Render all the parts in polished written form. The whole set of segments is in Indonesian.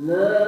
Allah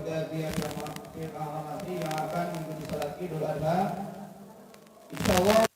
keluarga dia sama Syekh Ahmad yang akan mengikuti salat Idul Adha. Insyaallah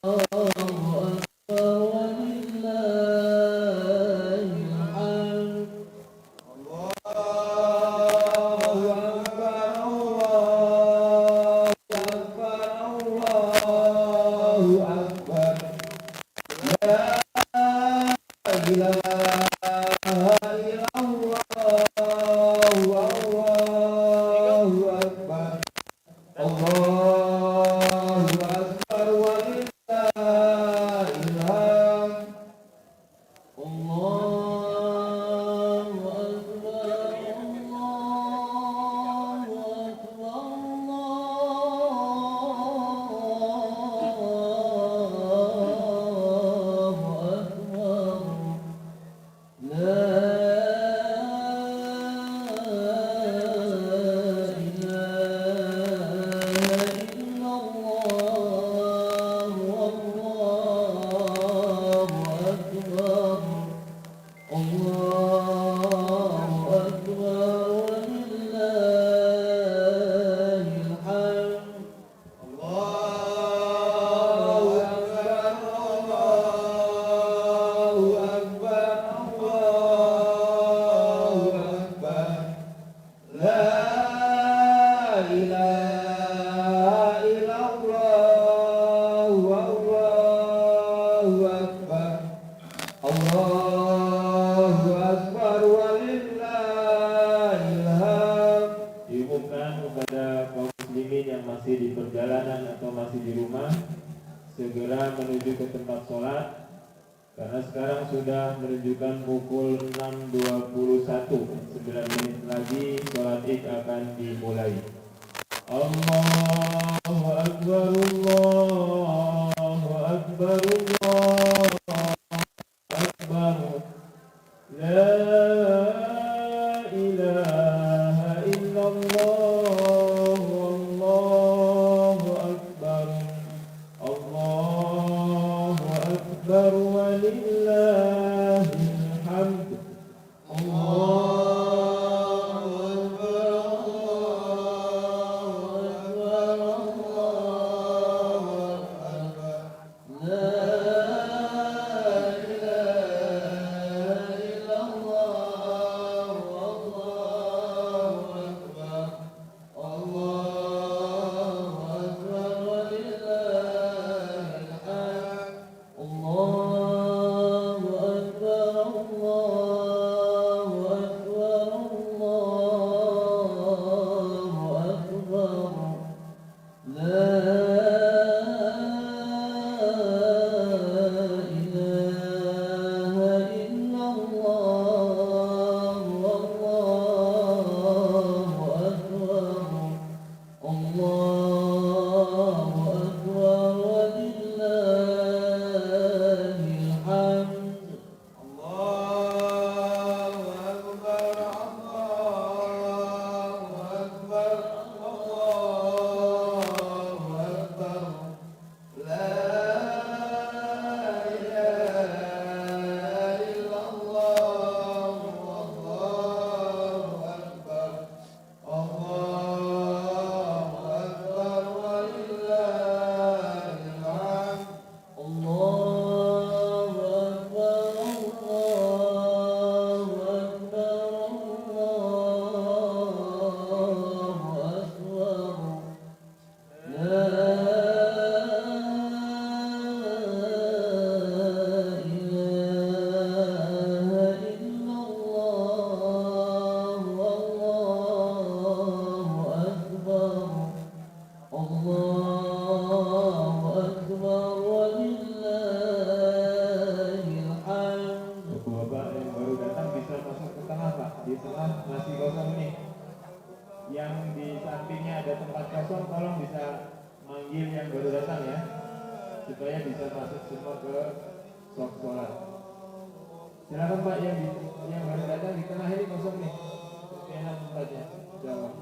pukul 6. Segera menuju ke tempat sholat karena sekarang sudah menunjukkan pukul 6.21. 9 menit lagi sholat Id akan dimulai. Allahu Akbar, Allahu Akbar, Allahu Akbar. La ilaha illallah. La di sampingnya ada tempat kosong, tolong bisa manggil yang baru datang ya, supaya bisa masuk semua ke sok sholat. Silakan Pak yang baru datang di tengah ini kosong nih, enak tempatnya. Jawab.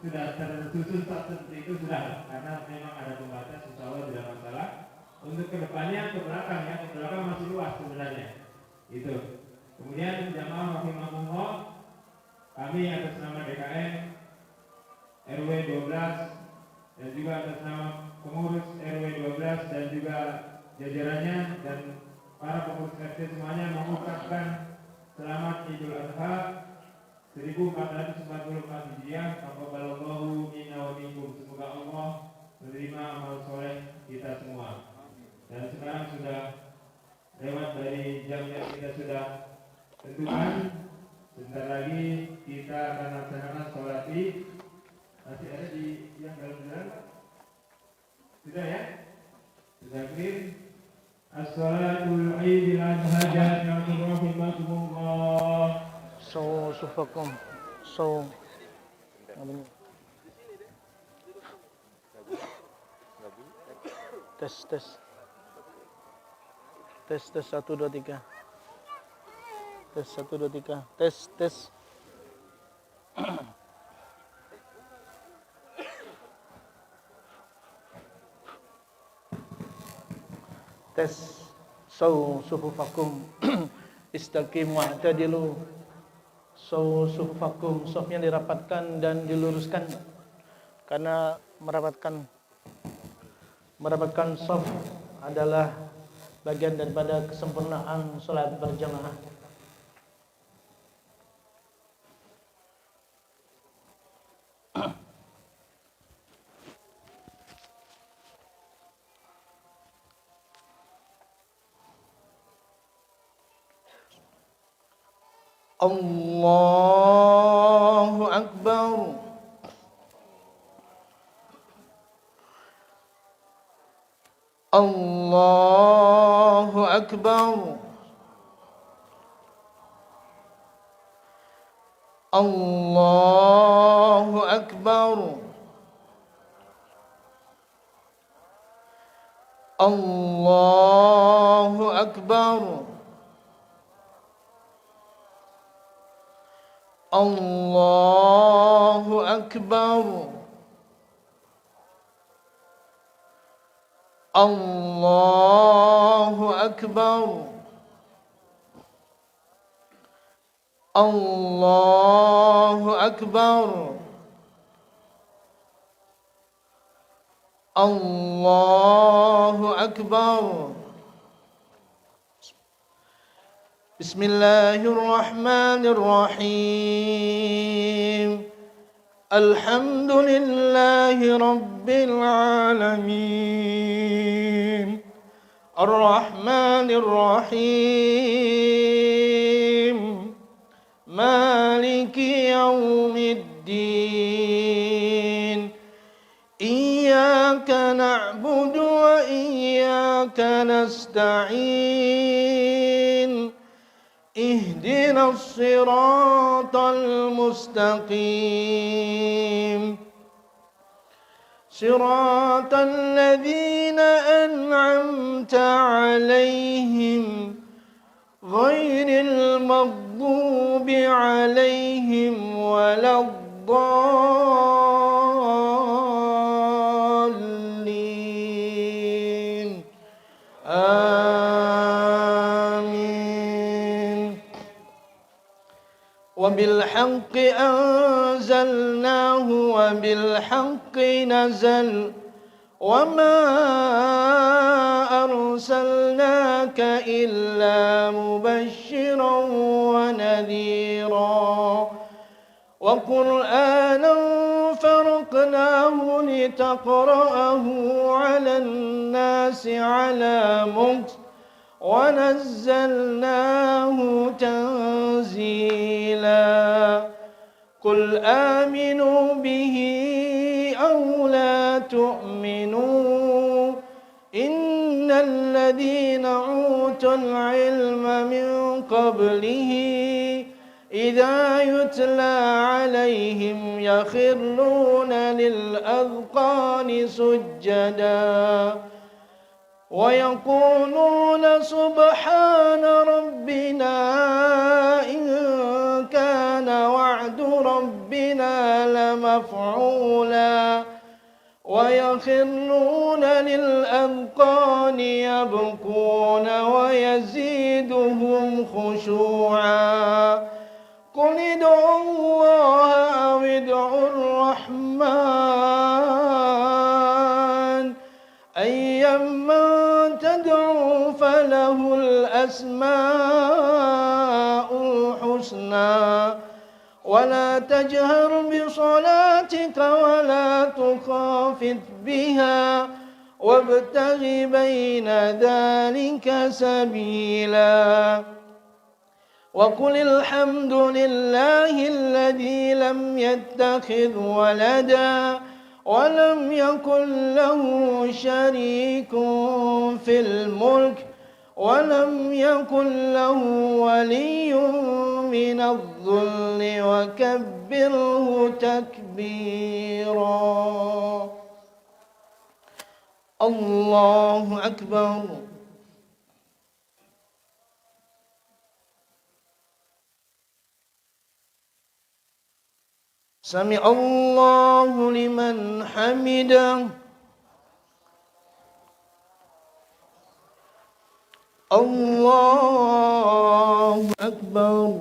sudah tersusun seperti itu sudah, karena memang ada pembatas, insya Allah tidak masalah. Untuk kedepannya ke belakang ya, ke belakang masih luas sebenarnya. Itu. Kemudian jamaah rahimahumullah, kami atas nama DKM RW 12 dan juga atas nama pengurus RW 12 dan juga jajarannya dan para pengurus RT semuanya mengucapkan selamat Idul Adha 1444 Hijriah. Taqabbalallahu minna wa minkum. Semoga Allah menerima amal soleh kita semua. Dan sekarang sudah lewat dari jam yang kita sudah tentukan. Sebentar lagi kita akan laksanakan sholat Id. Masih ada di yang dalam jalan? Sudah ya? Sudah clear? As-salatul Idul Adha jami'an rahimakumullah. Sufakum. Tes 1 2 3. Tes 1 2 3. Tes. Tes. Sufufakum. Istaqimu wa'tadilu. Sufufakum. Sofnya dirapatkan dan diluruskan, karena merapatkan sof adalah bagian daripada kesempurnaan salat berjamaah. Allahu Akbar. Allahu Akbar. Allahu Akbar. Allahu Akbar. Allahu Akbar. Allahu Akbar. Allahu Akbar. Allahu Akbar. Bismillahirrahmanirrahim. Alhamdulillahi Rabbil Alamin. Ar-Rahmanir Rahim. Maliki Yawmiddin. Iyyaka na'budu wa iyyaka nasta'in. اهدنا الصراط المستقيم صراط الذين أنعمت عليهم غير المغضوب عليهم ولا الضالين. وبالحق أنزلناه وبالحق نزل وما أرسلناك إلا مبشرا ونذيرا وقرآنا فرقناه لتقرأه على الناس على مكث ونزلناه تنزيلا قل آمنوا به أو لا تؤمنوا إن الذين أوتوا العلم من قبله إذا يتلى عليهم يخرون للأذقان سجدا ويقولون سبحان ربنا إن كان وعد ربنا بنا لمفعولا ويخرون للأذقان يبكون ويزيدهم خشوعا قل ادعوا الله أو ادعوا الرحمن أيما تدعوا فله الأسماء الحسنى ولا تجهر بصلاتك ولا تخافت بها وابتغ بين ذلك سبيلا وقل الحمد لله الذي لم يتخذ ولدا ولم يكن له شريك في الملك ولم يكن له ولي من الذل وكبره تكبيرا الله أكبر سمع الله لمن حمده الله أكبر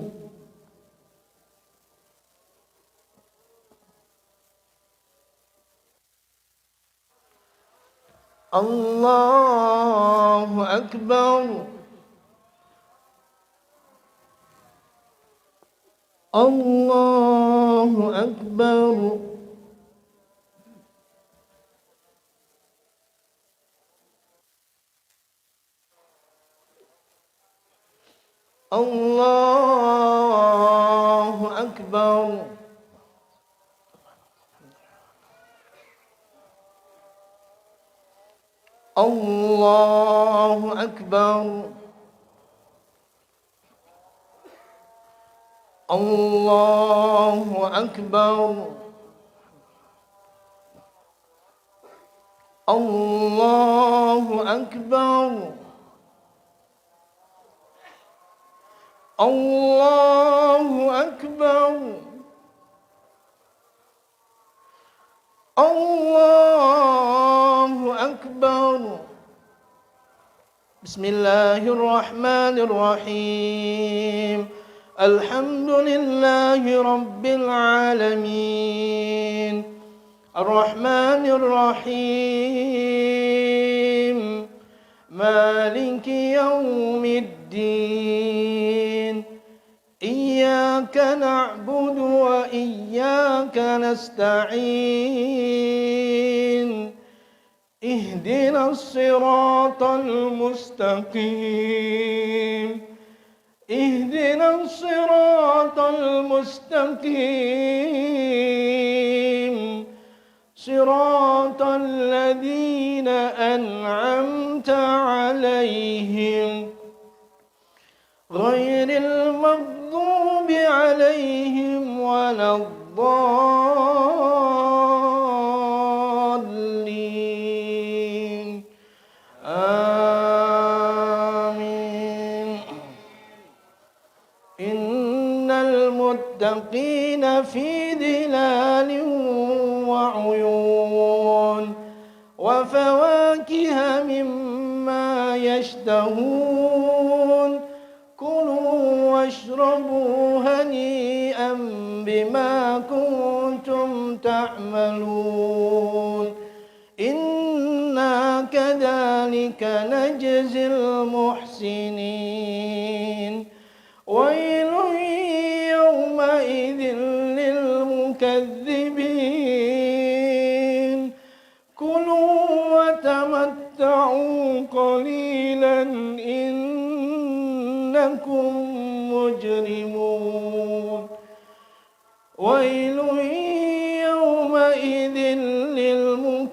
الله أكبر الله أكبر الله أكبر الله أكبر الله أكبر الله أكبر الله أكبر الله أكبر بسم الله الرحمن الرحيم الحمد لله رب العالمين الرحمن الرحيم مالك يوم الدين إياك نعبد وإياك نستعين اهدنا الصراط المستقيم اهدنا الصراط المستقيم صراط الذين أنعمت عليهم غير المغضوب عليهم ولا الضالين آمين إن المتقين في ظلال وعيون وفواكه مما يشتهون كلوا واشربوا هنيئا بما كنتم تعملون إنا كذلك نجزي المحسنين ويل يومئذ للمكذبين كلوا وتمتعوا قليلا إنكم مجرمون ويل يومئذ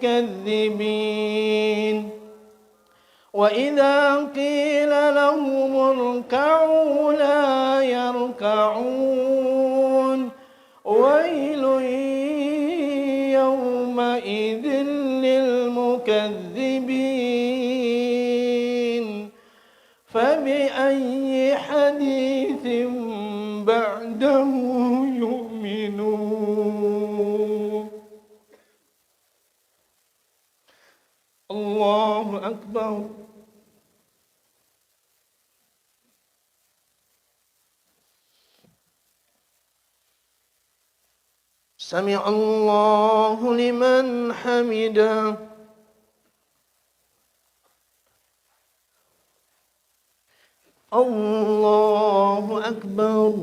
للمكذبين وإذا قيل لهم اركعوا لا يركعون ويل يومئذ للمكذبين فبأي حديث بعده يؤمنون أكبر. سمع الله لمن حمده. الله أكبر.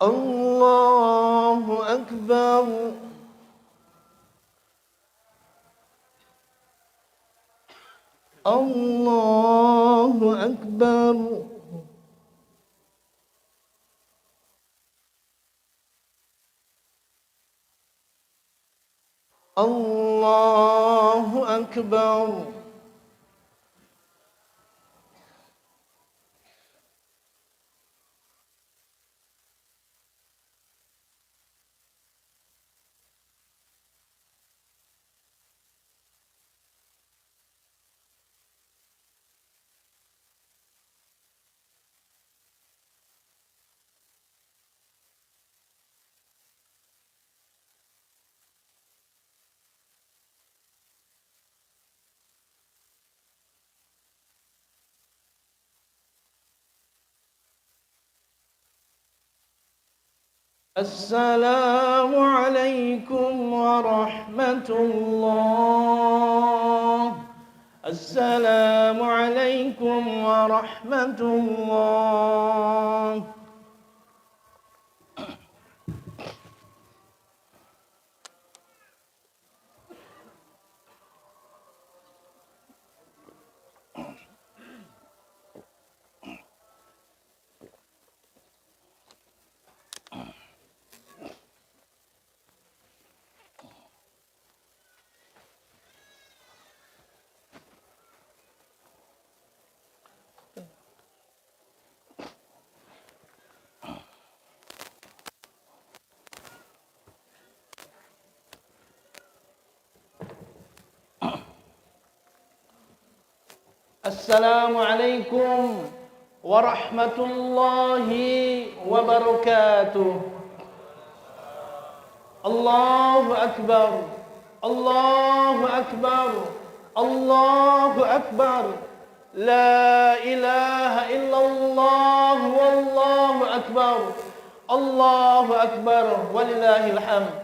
الله أكبر. الله أكبر. الله أكبر. السلام عليكم ورحمة الله. السلام عليكم ورحمة الله. السلام عليكم ورحمة الله وبركاته. الله أكبر. الله أكبر. الله أكبر. لا إله إلا الله والله أكبر. الله أكبر ولله الحمد.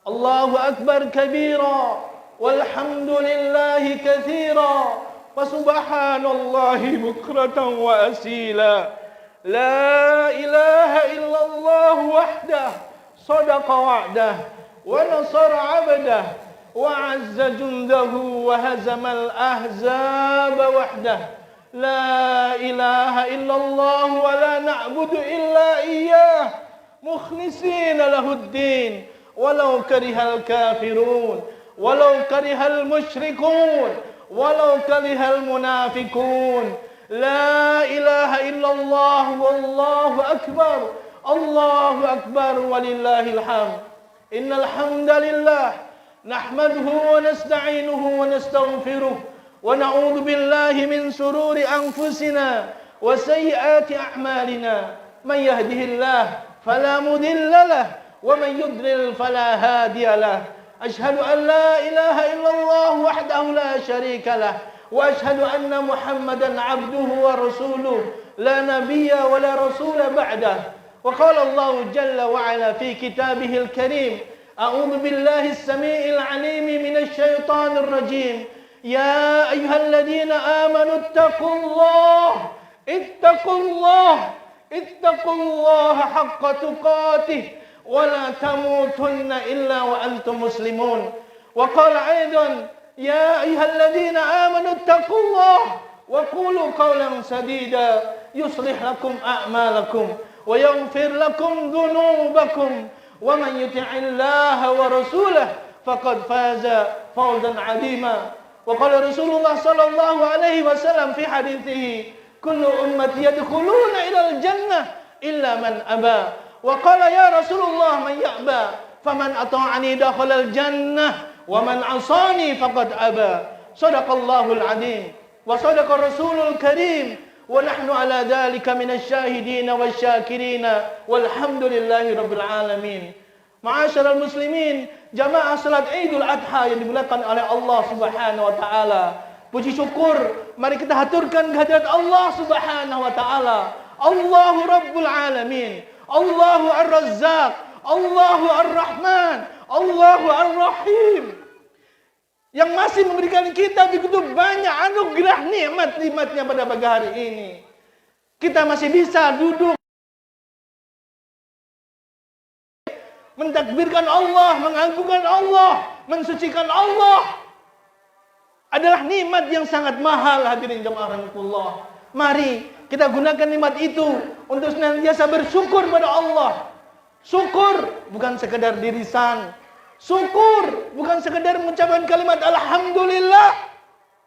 الله أكبر كبيرا والحمد لله كثيرا وسبحان الله بكرة وأسيلا. لا إله إلا الله وحده صدق وعده ونصر عبده وعز جنده وهزم الأحزاب وحده. لا إله إلا الله ولا نعبد إلا إياه مخلصين له الدين ولو كره الكافرون ولو كره المشركون ولو كره المنافقون. لا إله إلا الله والله أكبر. الله أكبر ولله الحمد. إن الحمد لله نحمده ونستعينه ونستغفره ونعوذ بالله من شرور أنفسنا وسيئات أعمالنا. من يهده الله فلا مضل له ومن يضلل فلا هادي له. أشهد أن لا إله إلا الله وحده لا شريك له وأشهد أن محمدا عبده ورسوله لا نبي ولا رسول بعده. وقال الله جل وعلا في كتابه الكريم: أعوذ بالله السميع العليم من الشيطان الرجيم. يا أيها الذين آمنوا اتقوا الله اتقوا الله اتقوا الله حق تقاته ولا تموتن إلا وأنتم مسلمون. وقال أيضا: يا أيها الذين آمنوا اتقوا الله وقولوا قولا سديدا يصلح لكم أعمالكم ويغفر لكم ذنوبكم ومن يطع الله ورسوله فقد فاز فوزا عظيما. وقال رسول الله صلى الله عليه وسلم في حديثه: كل أمتي يدخلون إلى الجنة إلا من أبى. وقال: يا رسول الله من يأبى؟ فمن أطاعني دخل الجنة ومن عصاني فقد أبى. صدق الله العظيم وصدق الرسول الكريم ونحن على ذلك من الشاهدين والشاكرين والحمد لله رب العالمين. Ma'asyiral muslimin, jamaah salat Idul Adha yang dimuliakan oleh Allah Subhanahu wa taala. Puji syukur, mari kita haturkan kehadirat Allah Subhanahu wa taala. Allahu Rabbul Alamin, Allahu Ar-Razzaq, Allahu Ar-Rahman, Allahu Ar-Rahim. Yang masih memberikan kita begitu banyak anugerah nikmat-nikmatnya pada pagi hari ini. Kita masih bisa duduk mentakbirkan Allah, mengagungkan Allah, mensucikan Allah. Adalah nikmat yang sangat mahal, hadirin jamaah rahmatullah. Mari kita gunakan nikmat itu untuk senantiasa bersyukur pada Allah. Syukur bukan sekedar di lisan. Syukur bukan sekedar mengucapkan kalimat alhamdulillah.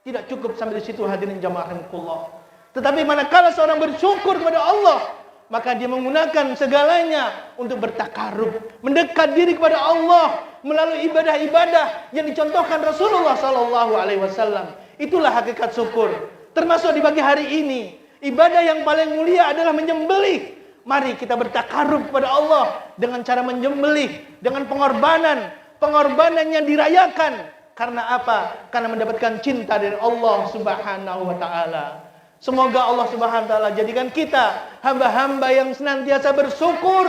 Tidak cukup sampai di situ, hadirin jamaah rahmatullah. Tetapi manakala seorang bersyukur kepada Allah, maka dia menggunakan segalanya untuk bertakarub, mendekat diri kepada Allah melalui ibadah-ibadah yang dicontohkan Rasulullah SAW. Itulah hakikat syukur. Termasuk di pagi hari ini, ibadah yang paling mulia adalah menyembelih. Mari kita bertakarub kepada Allah dengan cara menyembelih, dengan pengorbanan yang dirayakan. Karena apa? Karena mendapatkan cinta dari Allah Subhanahu wa taala. Semoga Allah Subhanahu wa taala jadikan kita hamba-hamba yang senantiasa bersyukur,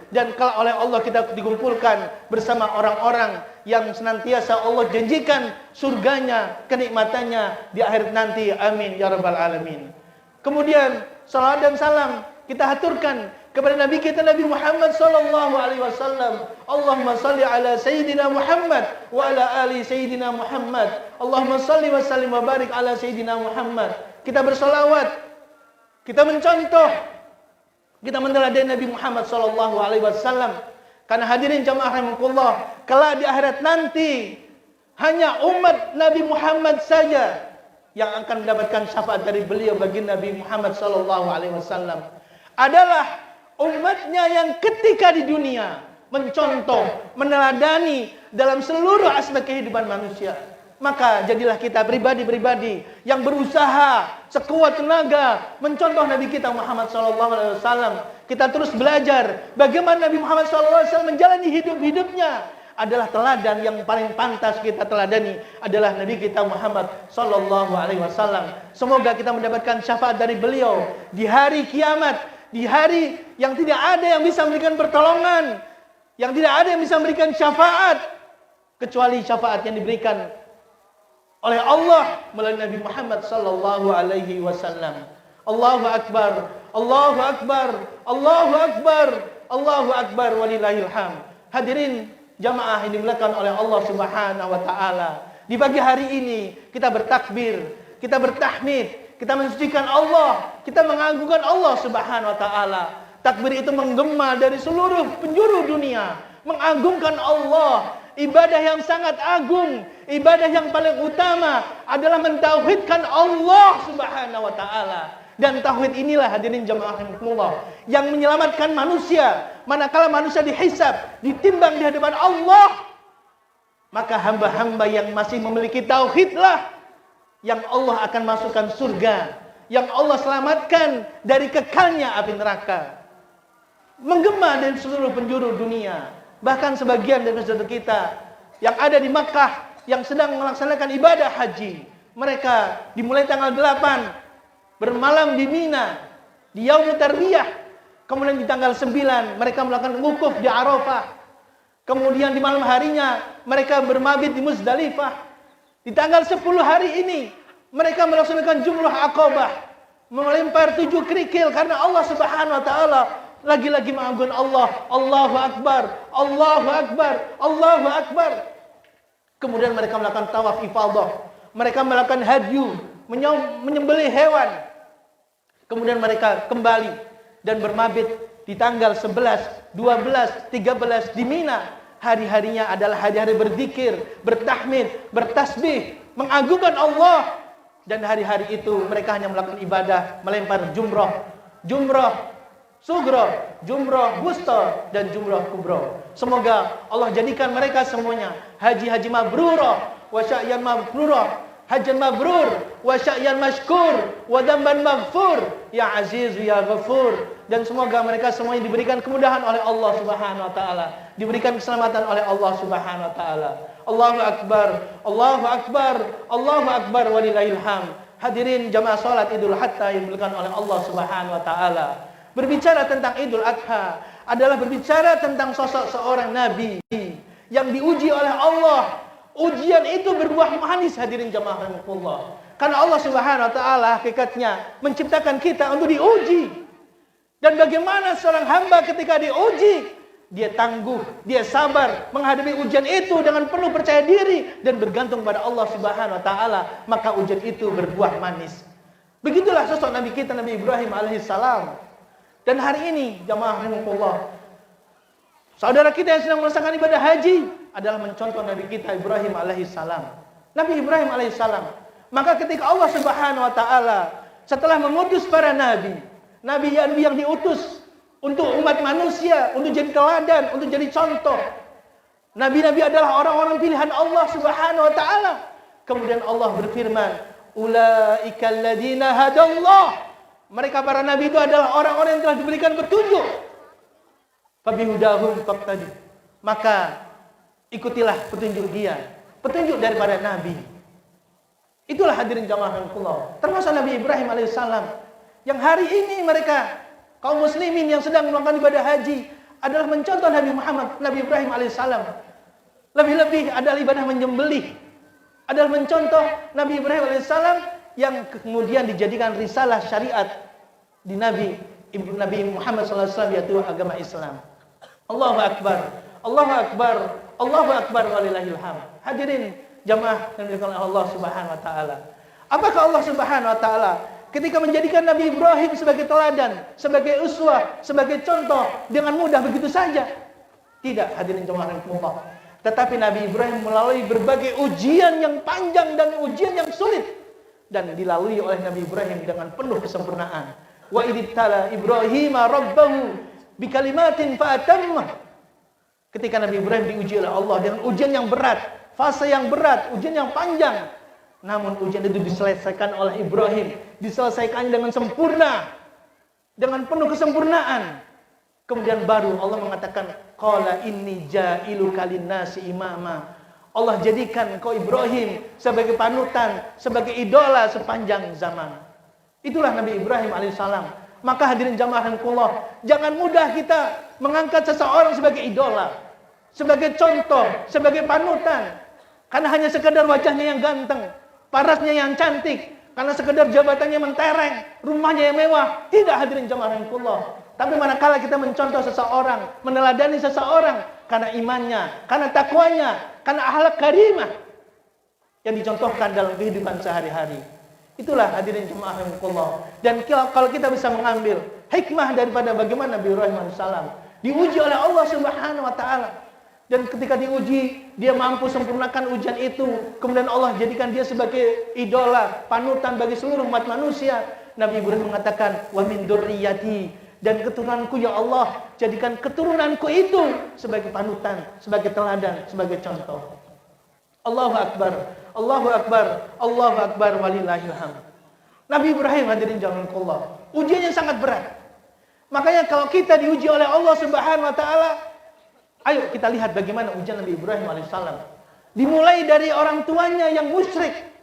dan kalau oleh Allah kita dikumpulkan bersama orang-orang yang senantiasa Allah janjikan surganya, kenikmatannya di akhirat nanti. Amin ya rabbal alamin. Kemudian salawat dan salam kita haturkan kepada Nabi kita Nabi Muhammad sallallahu alaihi wasallam. Allahumma salli ala sayyidina Muhammad wa ala ali sayyidina Muhammad. Allahumma salli wa sallim wa barik ala sayyidina Muhammad. Kita bersolawat, kita mencontoh, kita meneladani Nabi Muhammad sallallahu alaihi wasallam. Karena hadirin jamaah rahimakumullah, kelak di akhirat nanti hanya umat Nabi Muhammad saja yang akan mendapatkan syafaat dari beliau. Bagi Nabi Muhammad sallallahu alaihi wasallam adalah umatnya yang ketika di dunia mencontoh, meneladani dalam seluruh aspek kehidupan manusia. Maka jadilah kita pribadi-pribadi yang berusaha sekuat tenaga mencontoh Nabi kita Muhammad SAW. Kita terus belajar bagaimana Nabi Muhammad SAW menjalani hidup-hidupnya. Adalah teladan yang paling pantas kita teladani adalah Nabi kita Muhammad SAW. Semoga kita mendapatkan syafaat dari beliau di hari kiamat, di hari yang tidak ada yang bisa memberikan pertolongan, yang tidak ada yang bisa memberikan syafaat kecuali syafaat yang diberikan oleh Allah melalui Nabi Muhammad sallallahu alaihi wasallam. Allahu akbar, Allahu akbar, Allahu akbar, Allahu akbar walillahil hamd. Hadirin jamaah yang dimuliakan oleh Allah Subhanahu wa taala. Di pagi hari ini kita bertakbir, kita bertahmid, kita mensucikan Allah, kita mengagungkan Allah Subhanahu wa taala. Takbir itu menggema dari seluruh penjuru dunia, mengagungkan Allah. Ibadah yang sangat agung, ibadah yang paling utama adalah mentauhidkan Allah Subhanahu wa taala. Dan tauhid inilah hadirin jamaah rahimakumullah yang menyelamatkan manusia. Manakala manusia dihisab, ditimbang di hadapan Allah, maka hamba-hamba yang masih memiliki tauhidlah yang Allah akan masukkan surga, yang Allah selamatkan dari kekalnya api neraka. Menggema dari seluruh penjuru dunia. Bahkan sebagian dari saudara kita yang ada di Makkah yang sedang melaksanakan ibadah haji, mereka dimulai tanggal 8 bermalam di Mina di Yaumut Tarwiyah, kemudian di tanggal 9 mereka melakukan wukuf di Arafah, kemudian di malam harinya mereka bermabit di Muzdalifah. Di tanggal 10 hari ini mereka melaksanakan jumrah Aqabah, melempar 7 kerikil karena Allah Subhanahu wa taala lagi-lagi mengagungkan Allah. Allahu akbar, Allahu akbar, Allahu akbar. Kemudian mereka melakukan tawaf ifadah, mereka melakukan hadyu, menyembelih hewan. Kemudian mereka kembali dan bermabit di tanggal 11, 12, 13 di Mina. Hari-harinya adalah hari-hari berzikir, bertahmid, bertasbih, mengagungkan Allah. Dan hari-hari itu mereka hanya melakukan ibadah, melempar jumrah sughra, jumrah wusta, dan jumrah kubra. Semoga Allah jadikan mereka semuanya haji-haji mabrurah wa sa'yan mabrurah, hajjan mabrur, wa sya'yan mashkur, wa damban maghfur, ya aziz ya ghafur. Dan semoga mereka semuanya diberikan kemudahan oleh Allah Subhanahu wa taala, diberikan keselamatan oleh Allah Subhanahu wa taala. Allahu akbar, Allahu akbar, Allahu akbar walillahil hamd. Hadirin jamaah salat Idul Adha yang dimuliakan oleh Allah Subhanahu wa taala. Berbicara tentang Idul Adha adalah berbicara tentang sosok seorang nabi yang diuji oleh Allah. Ujian itu berbuah manis, hadirin jamaah rahimakumullah. Karena Allah Subhanahu wa taala hakikatnya menciptakan kita untuk diuji. Dan bagaimana seorang hamba ketika diuji, dia tangguh, dia sabar menghadapi ujian itu dengan penuh percaya diri dan bergantung pada Allah Subhanahu wa taala, maka ujian itu berbuah manis. Begitulah sosok nabi kita, Nabi Ibrahim alaihissalam. Dan hari ini jamaah rahimakumullah, saudara kita yang sedang melaksanakan ibadah haji adalah mencontoh Nabi kita Ibrahim alaihissalam. Nabi Ibrahim alaihissalam. Maka ketika Allah Subhanahu wa taala setelah mengutus para nabi yang diutus untuk umat manusia, untuk jadi teladan, untuk jadi contoh. Nabi-nabi adalah orang-orang pilihan Allah Subhanahu wa taala. Kemudian Allah berfirman, "Ulaikal ladzina hadallah." Mereka para nabi itu adalah orang-orang yang telah diberikan petunjuk. Fabihudahum faqtadi. Maka ikutilah petunjuk dia, petunjuk daripada nabi. Itulah hadirin jamaah rahimakumullah, termasuk Nabi Ibrahim alaihissalam, yang hari ini mereka kaum muslimin yang sedang melakukan ibadah haji adalah mencontoh Nabi Muhammad, Nabi Ibrahim alaihissalam. Lebih-lebih adalah ibadah menyembelih, adalah mencontoh Nabi Ibrahim alaihissalam yang kemudian dijadikan risalah syariat di Nabi Muhammad SAW, yaitu agama Islam. Allahu akbar, Allahu akbar, Allahu akbar walillahil hamd. Hadirin jamaah yang dimuliakan oleh Allah Subhanahu wa taala. Apakah Allah Subhanahu wa taala ketika menjadikan Nabi Ibrahim sebagai teladan, sebagai uswah, sebagai contoh dengan mudah begitu saja? Tidak, hadirin jamaah rahimakumullah. Tetapi Nabi Ibrahim melalui berbagai ujian yang panjang dan ujian yang sulit, dan dilalui oleh Nabi Ibrahim dengan penuh kesempurnaan. Wa idibtala Ibrahim rabbahu bikalimatin fa'atammah. Ketika Nabi Ibrahim diuji oleh Allah dengan ujian yang berat, fase yang berat, ujian yang panjang, namun ujian itu diselesaikan oleh Ibrahim, diselesaikan dengan sempurna, dengan penuh kesempurnaan. Kemudian baru Allah mengatakan, qala inni ja'iluka linnasi imama. Allah jadikan kau Ibrahim sebagai panutan, sebagai idola sepanjang zaman. Itulah Nabi Ibrahim alaihissalam. Maka hadirin jamaah rahimakumullah, jangan mudah kita mengangkat seseorang sebagai idola, sebagai contoh, sebagai panutan, karena hanya sekedar wajahnya yang ganteng, parasnya yang cantik, karena sekedar jabatannya mentereng, rumahnya yang mewah. Tidak, hadirin jamaah rahimakumullah. Tapi manakala kita mencontoh seseorang, meneladani seseorang karena imannya, karena takwanya, karena akhlak karimah yang dicontohkan dalam kehidupan sehari-hari. Itulah hadirin jemaah rahimakumullah. Dan kalau kita bisa mengambil hikmah daripada bagaimana Nabi Ibrahim alaihissalam diuji oleh Allah Subhanahu wa taala, dan ketika diuji dia mampu sempurnakan ujian itu, kemudian Allah jadikan dia sebagai idola, panutan bagi seluruh umat manusia. Nabi Ibrahim mengatakan, "Wa min dzurriyyati," dan keturunanku ya Allah, jadikan keturunanku itu sebagai panutan, sebagai teladan, sebagai contoh. Allahu akbar, Allahu akbar, Allahu akbar walillahil hamd. Nabi Ibrahim hadirin jazakumullah, ujiannya sangat berat. Makanya kalau kita diuji oleh Allah Subhanahu wa taala, ayo kita lihat bagaimana ujian Nabi Ibrahim alaihissalam. Dimulai dari orang tuanya yang musyrik.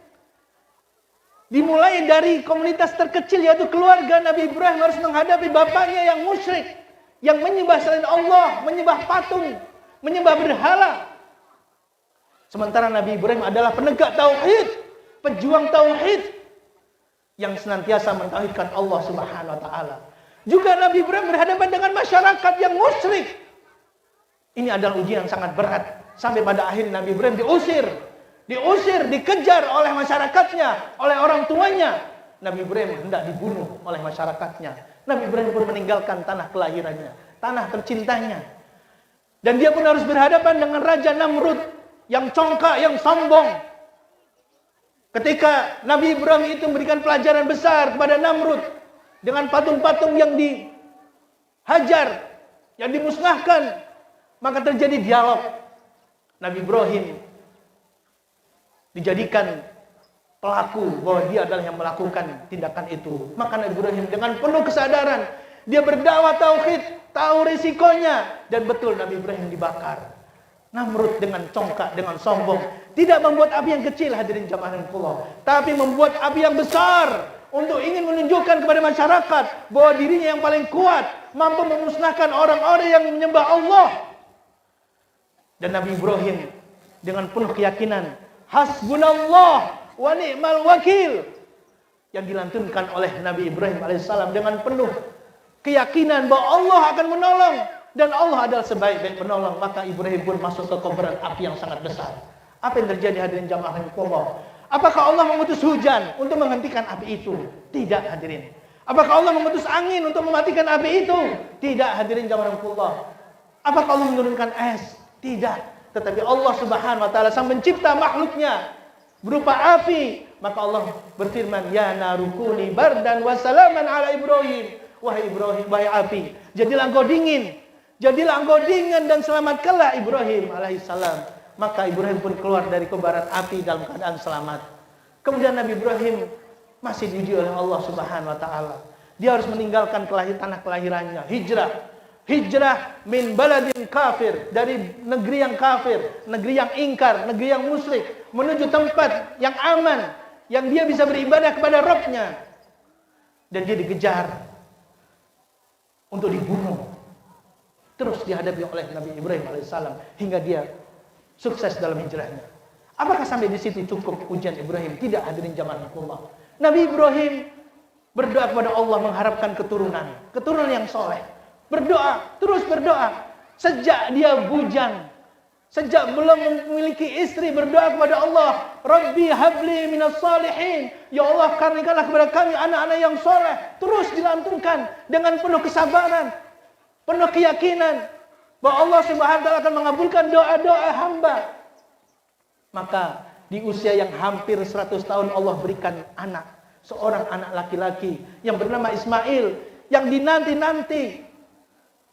Dimulai dari komunitas terkecil, yaitu keluarga Nabi Ibrahim harus menghadapi bapaknya yang musyrik, yang menyembah selain Allah, menyembah patung, menyembah berhala. Sementara Nabi Ibrahim adalah penegak tauhid, pejuang tauhid, yang senantiasa mentauhidkan Allah Subhanahu wa taala. Juga Nabi Ibrahim berhadapan dengan masyarakat yang musyrik. Ini adalah ujian yang sangat berat. Sampai pada akhirnya Nabi Ibrahim diusir, dikejar oleh masyarakatnya, oleh orang tuanya. Nabi Ibrahim hendak dibunuh oleh masyarakatnya. Nabi Ibrahim pun meninggalkan tanah kelahirannya, tanah tercintanya. Dan dia pun harus berhadapan dengan Raja Namrud yang congkak, yang sombong. Ketika Nabi Ibrahim itu memberikan pelajaran besar kepada Namrud dengan patung-patung yang dihajar, yang dimusnahkan, maka terjadi dialog. Nabi Ibrahim dijadikan pelaku, bahwa dia adalah yang melakukan tindakan itu. Maka Nabi Ibrahim dengan penuh kesadaran, dia berdakwah tauhid, tahu risikonya, dan betul Nabi Ibrahim dibakar. Namrud dengan congkak, dengan sombong, tidak membuat api yang kecil, hadirin jamaah Allah, tapi membuat api yang besar untuk ingin menunjukkan kepada masyarakat bahwa dirinya yang paling kuat, mampu memusnahkan orang-orang yang menyembah Allah. Dan Nabi Ibrahim dengan penuh keyakinan, hasbunallah wa ni'mal wakil, yang dilantunkan oleh Nabi Ibrahim alaihissalam dengan penuh keyakinan bahwa Allah akan menolong dan Allah adalah sebaik-baik penolong. Maka Ibrahim pun masuk ke kobaran api yang sangat besar. Apa yang terjadi hadirin jamaah Allah? Apakah Allah mengutus hujan untuk menghentikan api itu? Tidak, hadirin. Apakah Allah mengutus angin untuk mematikan api itu? Tidak, hadirin jamaah Allah. Apakah Allah menurunkan es? Tidak. Tetapi Allah Subhanahu wa taala sang pencipta makhluknya berupa api, maka Allah berfirman, ya narukuni bardan wa salaman ala Ibrahim. Wahai Ibrahim, wahai api, jadilah engkau dingin. Jadilah engkau dingin dan selamatkanlah Ibrahim alaihissalam. Maka Ibrahim pun keluar dari kobaran api dalam keadaan selamat. Kemudian Nabi Ibrahim masih diuji oleh Allah Subhanahu wa taala. Dia harus meninggalkan tanah kelahirannya, hijrah min baladin kafir, dari negeri yang kafir, negeri yang ingkar, negeri yang musyrik, menuju tempat yang aman, yang dia bisa beribadah kepada Rabb-nya. Dan dia dikejar untuk dibunuh. Terus dihadapi oleh Nabi Ibrahim alaihissalam hingga dia sukses dalam hijrahnya. Apakah sampai di situ cukup ujian Ibrahim? Tidak, hadirin jamaah Allah. Nabi Ibrahim berdoa kepada Allah mengharapkan keturunan yang soleh. Berdoa, terus berdoa. Sejak dia bujang, sejak belum memiliki istri, berdoa kepada Allah, Rabbi habli minas salihin. Ya Allah, karuniakanlah kepada kami anak-anak yang soleh. Terus dilantunkan dengan penuh kesabaran, penuh keyakinan bahwa Allah Subhanahu wa taala akan mengabulkan doa-doa hamba. Maka di usia yang hampir 100 tahun Allah berikan anak, seorang anak laki-laki yang bernama Ismail, yang dinanti-nanti.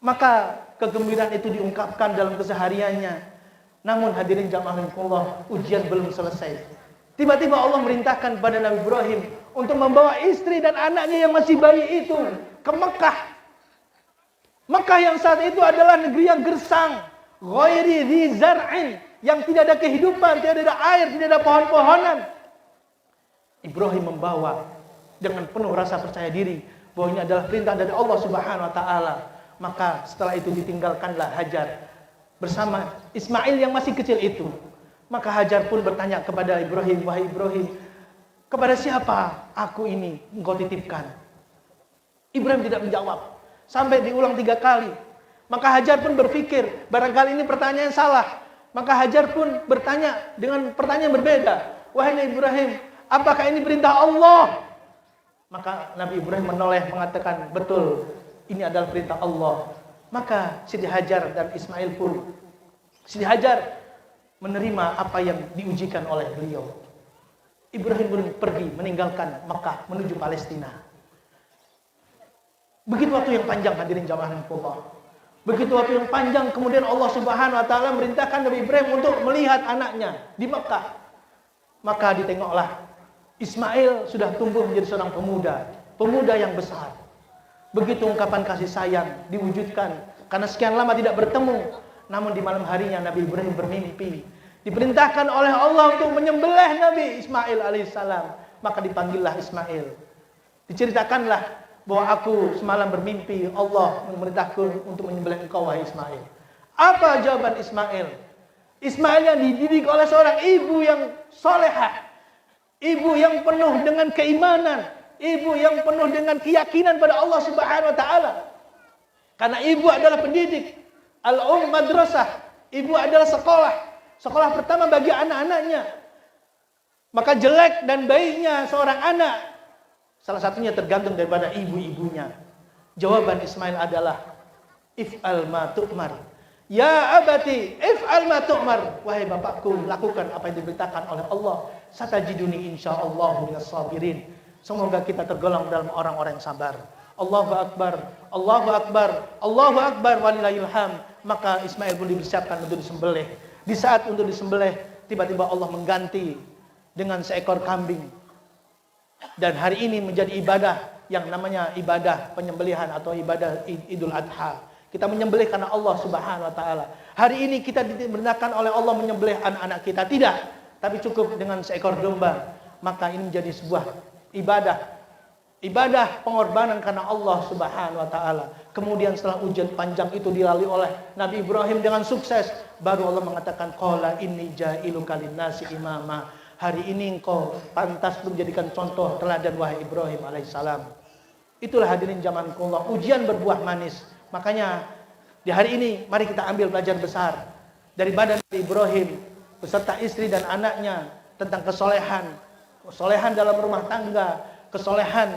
Maka kegembiraan itu diungkapkan dalam kesehariannya. Namun hadirin jamaah Allah, ujian belum selesai. Tiba-tiba Allah merintahkan kepada Nabi Ibrahim untuk membawa istri dan anaknya yang masih bayi itu ke Mekah. Mekah yang saat itu adalah negeri yang gersang, ghairi dzi zar'in, yang tidak ada kehidupan, tidak ada air, tidak ada pohon-pohonan. Ibrahim membawa dengan penuh rasa percaya diri bahwa ini adalah perintah dari Allah Subhanahu wa taala. Maka setelah itu ditinggalkanlah Hajar bersama Ismail yang masih kecil itu. Maka Hajar pun bertanya kepada Ibrahim, wahai Ibrahim, kepada siapa aku ini engkau titipkan? Ibrahim tidak menjawab sampai diulang 3 kali. Maka Hajar pun berpikir, barangkali ini pertanyaan salah. Maka Hajar pun bertanya dengan pertanyaan berbeda, wahai Nabi Ibrahim, apakah ini perintah Allah? Maka Nabi Ibrahim menoleh mengatakan, betul, ini adalah perintah Allah. Maka Siti Hajar dan Ismail pun, Siti Hajar menerima apa yang diujikan oleh beliau. Ibrahim pun pergi meninggalkan Mekah menuju Palestina. Begitu waktu yang panjang, hadirin jamaah Allah. Begitu waktu yang panjang, kemudian Allah Subhanahu wa taala merintahkan Nabi Ibrahim untuk melihat anaknya di Mekah. Maka ditengoklah Ismail sudah tumbuh menjadi seorang pemuda yang besar. Begitu ungkapan kasih sayang diwujudkan karena sekian lama tidak bertemu. Namun di malam harinya Nabi Ibrahim bermimpi, diperintahkan oleh Allah untuk menyembelih Nabi Ismail alaihissalam. Maka dipanggillah Ismail. Diceritakanlah bahwa aku semalam bermimpi Allah memerintahkan untuk menyembelih engkau wahai Ismail. Apa jawaban Ismail? Ismail yang dididik oleh seorang ibu yang solehah, ibu yang penuh dengan keimanan, ibu yang penuh dengan keyakinan pada Allah Subhanahu wa taala. Karena ibu adalah pendidik, madrasah, ibu adalah sekolah pertama bagi anak-anaknya. Maka jelek dan baiknya seorang anak salah satunya tergantung daripada ibu-ibunya. Jawaban Ismail adalah if'al ma tu'mar. Ya abati, if'al ma tu'mar. Wahai bapakku, lakukan apa yang diberitakan oleh Allah. Satajiduni insyaallah minas sabirin. Semoga kita tergolong dalam orang-orang yang sabar. Allahu akbar, Allahu akbar, Allahu akbar walillahil hamd. Maka Ismail pun dipersiapkan untuk disembelih. Di saat untuk disembelih, tiba-tiba Allah mengganti dengan seekor kambing. Dan hari ini menjadi ibadah yang namanya ibadah penyembelihan atau ibadah Idul Adha. Kita menyembelih karena Allah Subhanahu wa taala. Hari ini kita diperintahkan oleh Allah menyembelih anak-anak kita. Tidak, tapi cukup dengan seekor domba. Maka ini menjadi sebuah ibadah. Ibadah pengorbanan karena Allah Subhanahu wa taala. Kemudian setelah ujian panjang itu dilalui oleh Nabi Ibrahim dengan sukses, baru Allah mengatakan qala inni ja'iluka linnasi imama. Hari ini engkau pantas menjadikan contoh teladan wahai Ibrahim alaihissalam. Itulah hadirin zaman Allah, ujian berbuah manis. Makanya di hari ini mari kita ambil pelajaran besar dari badan Nabi Ibrahim beserta istri dan anaknya tentang kesolehan dalam rumah tangga, kesolehan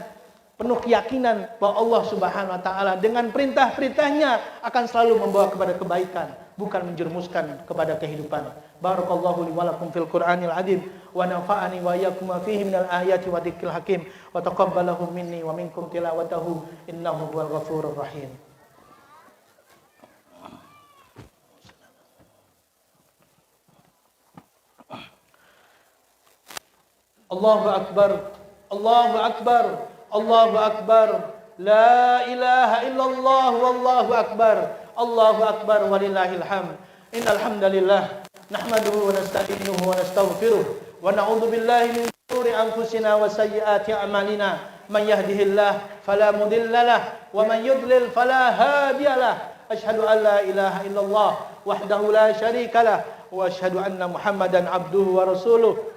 penuh keyakinan bahwa Allah Subhanahu wa taala dengan perintah-perintahnya akan selalu membawa kepada kebaikan, bukan menjerumuskan kepada kehidupan. Barakallahu li wa lakum fil Qur'anil azim wa nafa'ani wa iyyakum fihi minal ayati wa dzikril hakim wa taqabbalahu minni wa minkum tilawatahu innahu huwal ghafurur rahim. Allahu akbar, Allahu akbar, Allahu akbar, la ilaha illallah wallahu akbar, Allahu akbar walillahil hamd. Innal hamdalillah nahmaduhu wa nasta'inuhu wa nastaghfiruh wa na'udzu billahi min shururi anfusina wa sayyiati a'malina. Man yahdihillahu fala mudilla lahu wa man yudlil fala hadiya lahu. Asyhadu an la ilaha illallah wahdahu la syarika lahu wa asyhadu anna Muhammadan abduhu wa rasuluh.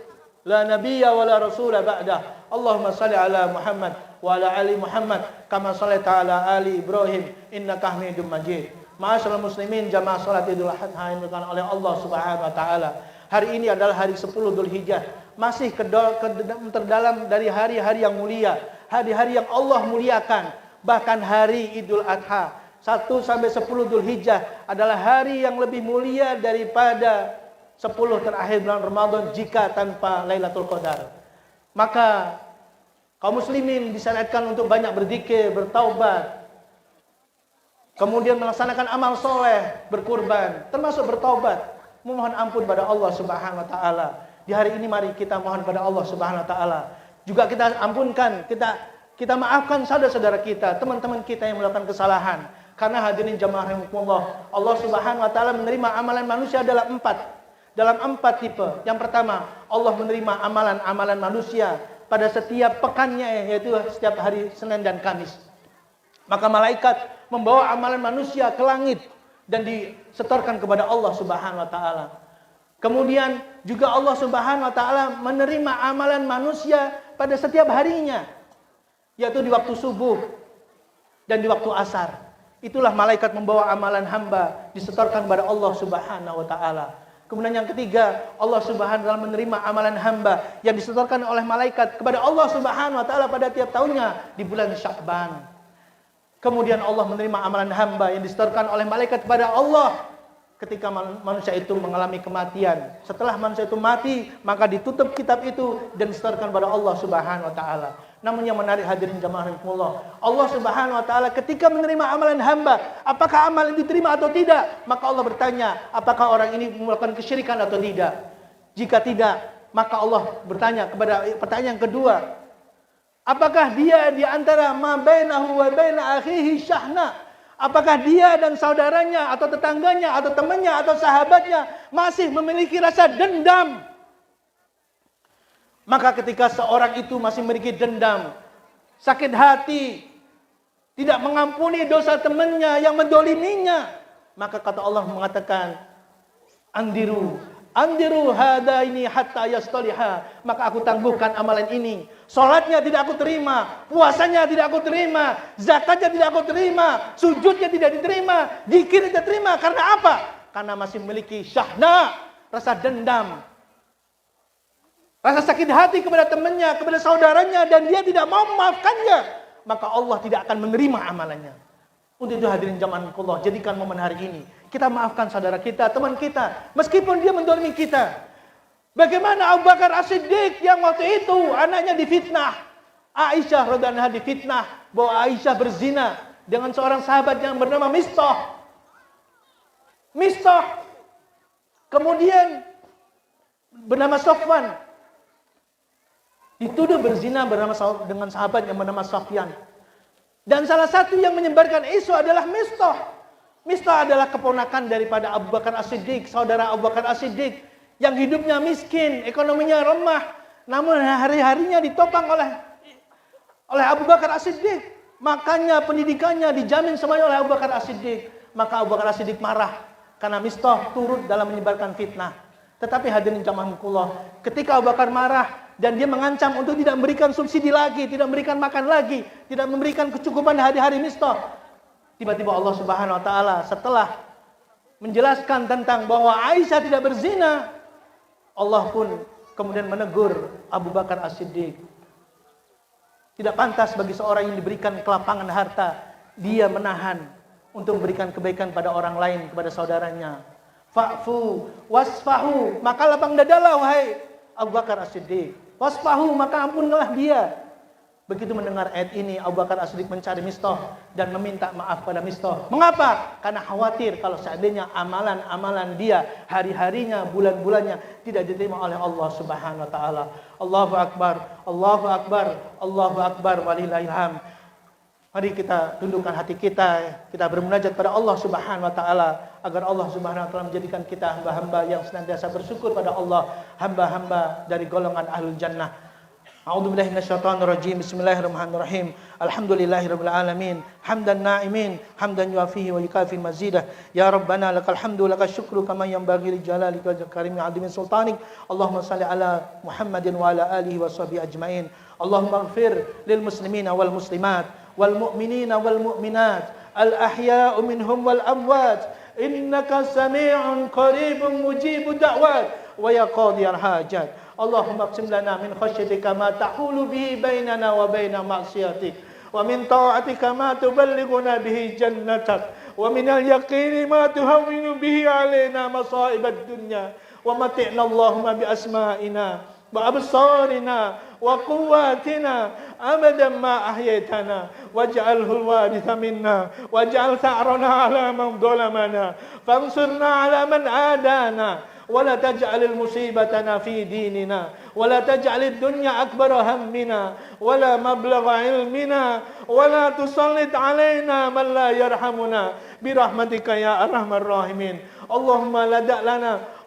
La nabiyya wa la rasula ba'dah. Allahumma salli ala Muhammad wa ala ali Muhammad kama shallaita ala ali Ibrahim innaka Hamidum Majid. Ma'asyiral muslimin jamaah salat Idul Adha yang dilakukan oleh Allah Subhanahu wa taala. Hari ini adalah hari 10 Dzulhijjah, masih terdalam dari hari-hari yang mulia, hari-hari yang Allah muliakan. Bahkan hari Idul Adha 1 sampai 10 Dzulhijjah adalah hari yang lebih mulia daripada 10 terakhir bulan Ramadan jika tanpa Lailatul Qadar. Maka kaum muslimin disyariatkan untuk banyak berzikir, bertaubat, kemudian melaksanakan amal soleh, berkurban, termasuk bertaubat, memohon ampun pada Allah Subhanahu wa taala. Di hari ini mari kita mohon pada Allah Subhanahu wa taala. Juga kita ampunkan, kita maafkan saudara-saudara kita, teman-teman kita yang melakukan kesalahan. Karena hadirin jamaah rahimakumullah, Allah Subhanahu wa taala menerima amalan manusia dalam 4 tipe. Yang pertama, Allah menerima amalan-amalan manusia pada setiap pekannya, yaitu setiap hari Senin dan Kamis. Maka malaikat membawa amalan manusia ke langit dan disetorkan kepada Allah Subhanahu wa taala. Kemudian juga Allah Subhanahu wa taala menerima amalan manusia pada setiap harinya, yaitu di waktu subuh dan di waktu asar. Itulah malaikat membawa amalan hamba disetorkan kepada Allah Subhanahu wa taala. Kemudian yang ketiga, Allah Subhanahu wa taala menerima amalan hamba yang disetorkan oleh malaikat kepada Allah Subhanahu wa taala pada tiap tahunnya di bulan Sya'ban. Kemudian Allah menerima amalan hamba yang disetorkan oleh malaikat kepada Allah ketika manusia itu mengalami kematian. Setelah manusia itu mati, maka ditutup kitab itu dan disetorkan kepada Allah Subhanahu wa taala. Namun yang menarik hadirin jamaah rahimakumullah, Allah Subhanahu wa taala ketika menerima amalan hamba, apakah amal itu diterima atau tidak? Maka Allah bertanya, apakah orang ini melakukan kesyirikan atau tidak? Jika tidak, maka Allah bertanya kepada pertanyaan kedua, apakah dia di antara ma bainahu wa baina akhihi syahna? Apakah dia dan saudaranya atau tetangganya atau temannya atau sahabatnya masih memiliki rasa dendam? Maka ketika seorang itu masih memiliki dendam, sakit hati, tidak mengampuni dosa temannya yang mendoliminya, maka kata Allah mengatakan, Andiru hadaini hatta yastaliha. Maka aku tangguhkan amalan ini. Salatnya tidak aku terima, puasanya tidak aku terima, zakatnya tidak aku terima, sujudnya tidak diterima, zikir tidak terima. Karena apa? Karena masih memiliki syahna, rasa dendam, rasa sakit hati kepada temannya, kepada saudaranya, dan dia tidak mau memaafkannya. Maka Allah tidak akan menerima amalannya. Untuk itu hadirin jamaah Allah, jadikan momen hari ini kita maafkan saudara kita, teman kita, meskipun dia mendolimi kita. Bagaimana Abu Bakar As-Siddiq yang waktu itu anaknya difitnah, Aisyah radhiyallahu anha difitnah bahwa Aisyah berzina dengan seorang sahabat yang bernama Mistah. Kemudian bernama Sofwan. dituduh berzina dengan sahabat yang bernama Sufyan. Dan salah satu yang menyebarkan isu adalah Mistah. Mistah adalah keponakan daripada Abu Bakar As-Siddiq, saudara Abu Bakar As-Siddiq yang hidupnya miskin, ekonominya lemah, namun hari-harinya ditopang oleh Abu Bakar As-Siddiq. Makanya pendidikannya dijamin semuanya oleh Abu Bakar As-Siddiq. Maka Abu Bakar As-Siddiq marah karena Mistah turut dalam menyebarkan fitnah. Tetapi hadirin jamaahullah, ketika Abu Bakar marah dan dia mengancam untuk tidak memberikan subsidi lagi, tidak memberikan makan lagi, tidak memberikan kecukupan hari-hari Mistah, tiba-tiba Allah Subhanahu wa taala setelah menjelaskan tentang bahwa Aisyah tidak berzina, Allah pun kemudian menegur Abu Bakar As-Siddiq. Tidak pantas bagi seorang yang diberikan kelapangan harta, dia menahan untuk memberikan kebaikan pada orang lain, kepada saudaranya. Fa'fu wasfahu, maka lapang dadalah wahai Abu Bakar As-Siddiq. Wasfahu, maka ampunlah dia. Begitu mendengar ayat ini, Abu Bakar As-Siddiq mencari Mistah dan meminta maaf pada Mistah. Mengapa? Karena khawatir kalau seandainya amalan-amalan dia, hari-harinya, bulan-bulannya tidak diterima oleh Allah Subhanahu wa taala. Allahu akbar, Allahu akbar, Allahu akbar, walillahil hamd. Mari kita tundukkan hati kita bermunajat pada Allah Subhanahu wa taala agar Allah Subhanahu wa taala menjadikan kita hamba-hamba yang senantiasa bersyukur pada Allah, hamba-hamba dari golongan ahlul jannah. A'udzubillahi minasyaitonir rajim. Bismillahirrahmanirrahim. Alhamdulillahirabbil alamin. Hamdan na'imin, hamdan yuafihi wa yukafi mazidah. Ya Rabbana lakal hamdu lakal syukru kama yanbaghi li jalalika wa karimi 'azimi sultanik. Allahumma shalli ala Muhammadin wa ala alihi wa sahbihi ajmain. Allahumma ighfir lil muslimina wal muslimat wal mu'minina wal mu'minat al ahya'u minhum wal amwat innaka sami'un qaribun mujibud da'wat wa ya qadiyal hajat. Allahumma aqsim lana min khasyatika ma tahulu bihi bainana wa baina ma'siyatik wa min ta'atika ma tuballighuna bihi jannatak wa min al-yaqini ma tuhawwinu bihi alaina masa'ibad dunya wa mati'na Allahumma bi asma'ina wa absarina wa quwwatina abadan ma ahyaytana waj'alhu al-waritha minna waj'al tha'rana 'ala man dhalamana fansurna 'ala man adana ولا تجعل مصيبتنا في ديننا ولا تجعل الدنيا أكبر همنا ولا مبلغ علمنا ولا تسلط علينا من لا يرحمنا برحمتك يا أرحم الراحمين.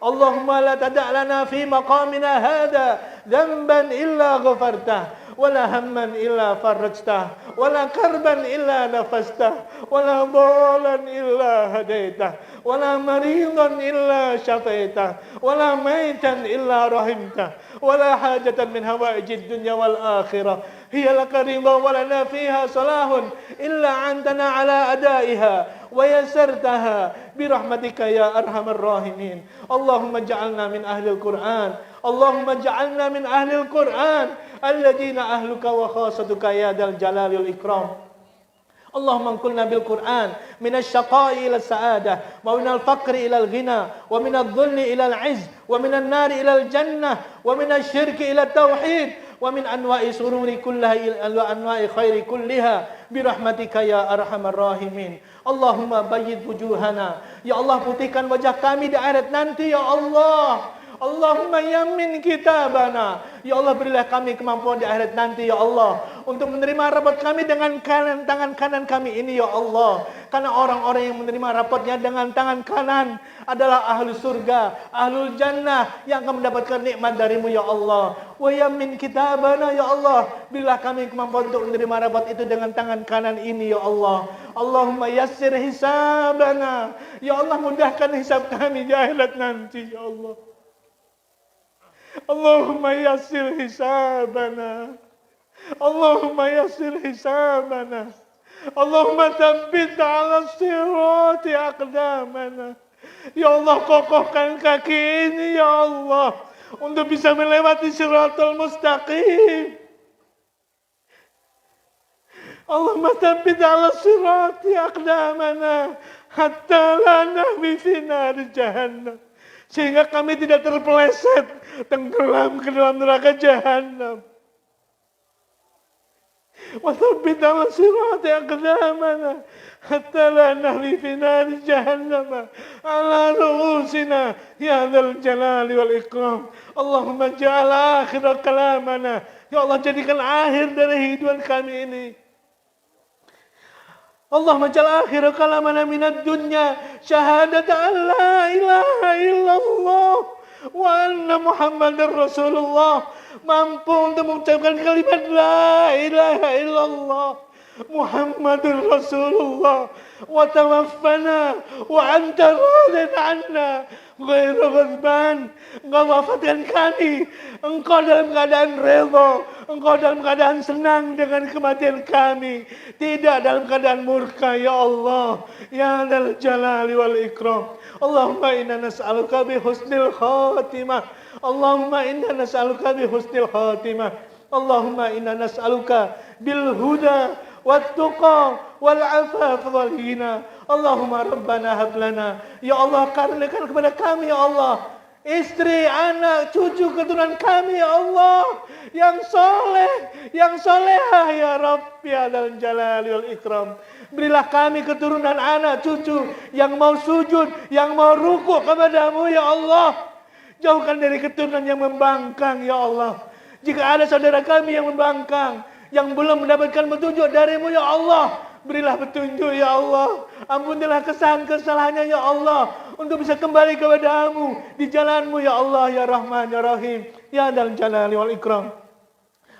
اللهم لا تدع لنا في مقامنا هذا ذنبا إلا غفرته ولا هما إلا فرجته ولا كربا إلا نفسته ولا ضالا إلا هديته ولا مريضا إلا شفيته ولا ميتا إلا رحمته ولا حاجة من هوائج الدنيا والآخرة هي لك رضا ولنا فيها صلاح إلا عنتنا على أدائها ويسرتها برحمتك يا أرحم الراحمين. اللهم اجعلنا من أهل القرآن اللهم اجعلنا من أهل القرآن الذين أهلك وخاصتك يا ذا الجلال والإكرام. اللهم انقلنا بالقرآن من الشقاء إلى السعادة ومن الفقر إلى الغنى ومن الذل إلى العز ومن النار إلى الجنة ومن الشرك إلى التوحيد ومن أنواع سرور كلها إلى أنواع خير كلها برحمتك يا أرحم الراحمين. اللهم بيض وجوهنا ya Allah, putihkan wajah kami di akhirat nanti ya Allah. Allahumma yamin kitabana ya Allah, berilah kami kemampuan di akhirat nanti ya Allah untuk menerima rapot kami dengan tangan kanan kami ini ya Allah. Karena orang-orang yang menerima rapotnya dengan tangan kanan adalah ahlu surga, ahlul jannah yang akan mendapatkan nikmat darimu ya Allah. Wa yamin kitabana ya Allah, berilah kami kemampuan untuk menerima rapot itu dengan tangan kanan ini ya Allah. Allahumma yassir hisabana ya Allah, mudahkan hisab kami di akhirat nanti ya Allah. Allahumma yassir hisabana Allahumma yassir hisabana Allahumma tsabbit 'ala sirati aqdamana. Ya Allah, kokohkan kaki ini ya Allah untuk bisa melewati siratal mustaqim. Allahumma tsabbit 'ala sirati aqdamana hatta la nahwi fi nar jahannam, sehingga kami tidak terpeleset tenggelam ke dalam neraka jahanam. Wa tsabbit 'ala sirati aqdamana hatta la nahwi fi nar jahannam ala ru'usina ya dzal jalali wal ikram. Allahumma ja'al akhir kalamana Ya Allah, jadikan akhir dari hidupan kami ini. Allahumma ja'al akhir kalamana minad dunya syahadat an la ilaha illallah wa anna Muhammadar Rasulullah. Mampu untuk mengucapkan kalimat la ilaha illallah Muhammadur Rasulullah wa tawaffana wa anta radin anna ghairu ghadban. Engkau wafatkan kami, Engkau dalam keadaan redha, Engkau dalam keadaan senang dengan kematian kami, tidak dalam keadaan murka. Ya Allah, ya Dzal Jalali wal Ikram. Allahumma inna nas'aluka bi husnil khatimah. Allahumma inna nas'aluka bi husnil khatimah. Allahumma inna nas'aluka bil huda wat tuqa wal afaf wal ghina. Allahumma rabbana hab lana. Ya Allah, karuniakan kepada kami ya Allah istri, anak, cucu, keturunan kami ya Allah yang soleh, yang solehah ya Rabb ya Dzal Jalali wal Ikram. Berilah kami keturunan anak, cucu yang mau sujud, yang mau rukuk kepadamu ya Allah. Jauhkan dari keturunan yang membangkang ya Allah. Jika ada saudara kami yang membangkang, yang belum mendapatkan petunjuk darimu ya Allah, berilah petunjuk ya Allah. Ampunilah kesalahan-kesalahannya ya Allah, untuk bisa kembali kepadamu di jalanmu ya Allah ya Rahman ya Rahim ya Dzal Jalali wal Ikram.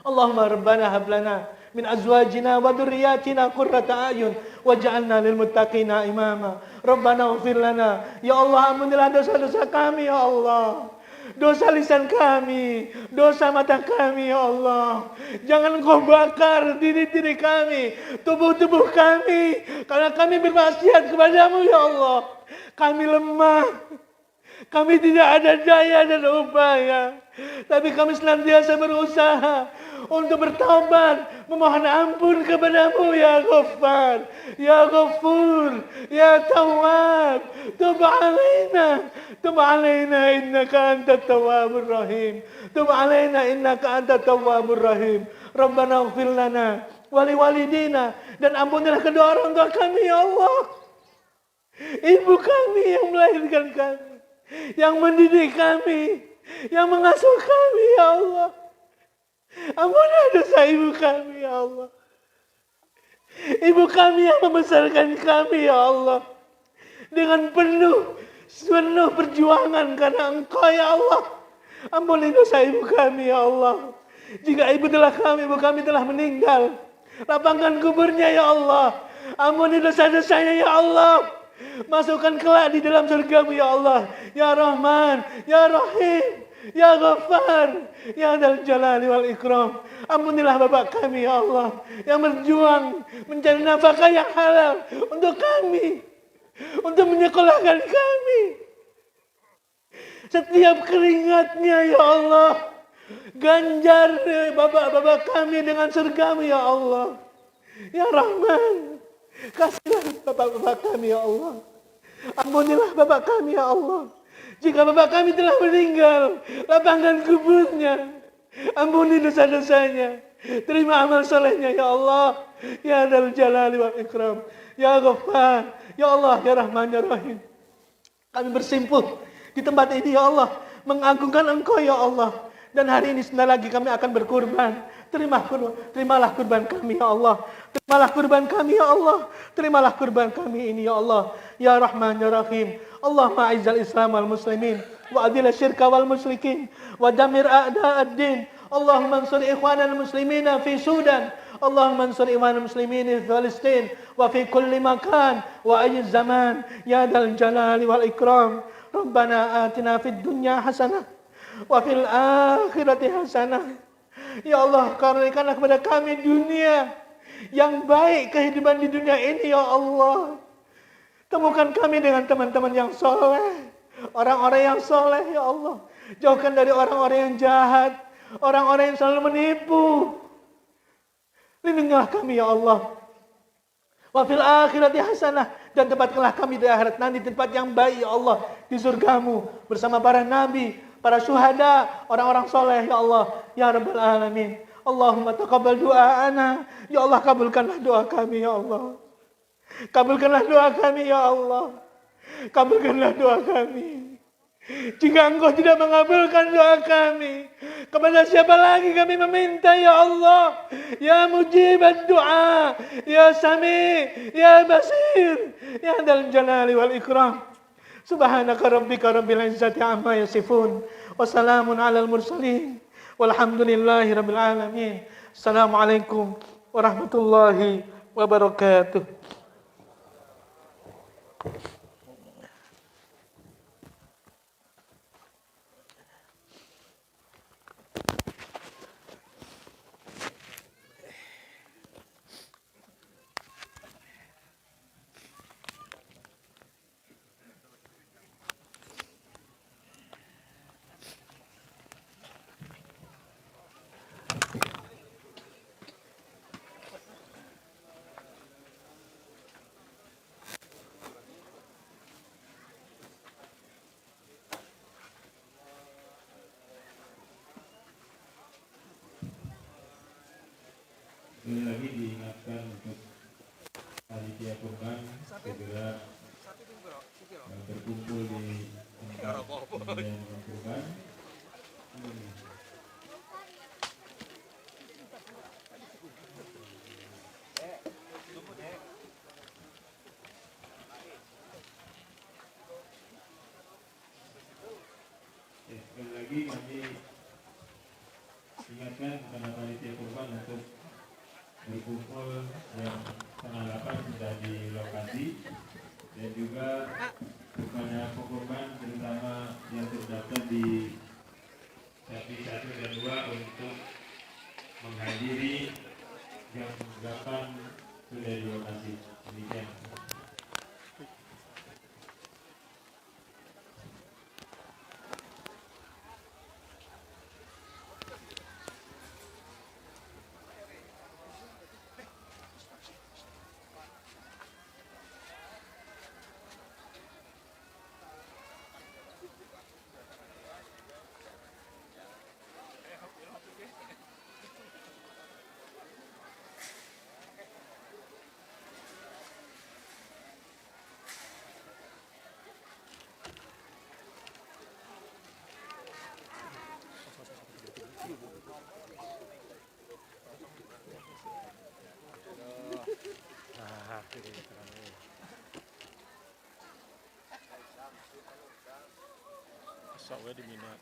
Allahumma rabbana hab lana min azwajina wa dhurriyyatina qurrata a'yun waj'alna lil muttaqina imama. Rabbana ighfir lana. Ya Allah, ampunilah dosa-dosa kami ya Allah. Dosa lisan kami, dosa mata kami ya Allah. Jangan Engkau bakar diri-diri kami, tubuh-tubuh kami, karena kami bermaksiat kepadamu ya Allah. Kami lemah, kami tidak ada daya dan upaya, tapi kami senantiasa berusaha untuk bertaubat, memohon ampun kepadamu ya Ghaffar, ya Ghafur, ya Tawwab. Tub alaina innaka antat tawwabur rahim. Tub alaina innaka antat tawwabur rahim. Rabbana ighfir lana wa liwalidina, dan ampunilah kedua orang tua kami ya Allah. Ibu kami yang melahirkan kami, yang mendidik kami, yang mengasuh kami ya Allah. Ampunilah dosa ibu kami ya Allah. Ibu kami yang membesarkan kami ya Allah, dengan penuh perjuangan karena Engkau ya Allah. Ampuni dosa ibu kami ya Allah. Jika ibu kami telah meninggal, lapangkan kuburnya ya Allah. Ampuni dosa-dosanya ya Allah. Masukkan kelak di dalam surgamu ya Allah. Ya Rahman, ya Rahim, ya Ghaffar, ya Dzal Jalali wal Ikram. Ampunilah bapak kami ya Allah, yang berjuang mencari nafkah yang halal untuk kami, untuk menyekolahkan kami. Setiap keringatnya ya Allah, ganjar bapak-bapak kami dengan surgamu ya Allah. Ya Rahman, kasihlah bapak-bapak kami ya Allah. Ampunilah bapak kami ya Allah. Jika bapak kami telah meninggal, lapangkan kuburnya. Ampuni dosa-dosanya. Terima amal solehnya ya Allah. Ya Dzal Jalali wal Ikram. Ya Ghaffar, ya Allah, ya Rahman, ya Rahim. Kami bersimpuh di tempat ini ya Allah, mengagungkan Engkau ya Allah. Dan hari ini sebentar lagi kami akan berkurban. Terimalah kurban kami ya Allah. Terimalah kurban kami ya Allah. Terimalah kurban kami ini ya Allah. Ya Rahman ya Rahim. Allahumma a'izzal Islam wal muslimin wa adil syirka wal musyrikin wa damir a'da'ad-din. Allahumma ansur ikhwanal muslimina fi Sudan. Allahumma ansur ikhwanal muslimin fi Palestin wa fi kulli makan wa ayyi zaman ya Dzal Jalali wal Ikram. Rabbana atina fid dunya hasanah wa fil akhirati hasanah. Ya Allah, karuniakanlah kepada kami dunia yang baik, kehidupan di dunia ini ya Allah. Temukan kami dengan teman-teman yang soleh, orang-orang yang soleh ya Allah. Jauhkan dari orang-orang yang jahat, orang-orang yang selalu menipu. Lindungilah kami ya Allah. Wa fil akhirati hasanah, dan tempatkanlah kami di akhirat nanti tempat yang baik ya Allah, di surgamu bersama para nabi, para syuhada, orang-orang soleh ya Allah, ya Rabbal Alamin. Allahumma taqabbal du'aana, ya Allah, kabulkanlah doa kami ya Allah. Kabulkanlah doa kami ya Allah. Kabulkanlah doa kami. Jika Engkau tidak mengabulkan doa kami, kepada siapa lagi kami meminta ya Allah? Ya mujibad doa, ya sami, ya basir, ya dal jalali wal ikram. Subhanaka rabbika rabbil izzati amma yasifun, wa salamun alal mursalin, walhamdulillahi rabbil alamin. Assalamualaikum warahmatullahi wabarakatuh. Sekali lagi diingatkan untuk panitia kurban segera berkumpul di tempat penyembelihan kurban. Sekali lagi kami ingatkan kepada panitia kurban untuk berkumpul jam 7:30 sudah di lokasi, dan juga kepada pekurban terutama yang terdaftar di sapi 1 dan 2 untuk menghadiri jam 8 sudah di lokasi. Demikian. Sok we di Mina.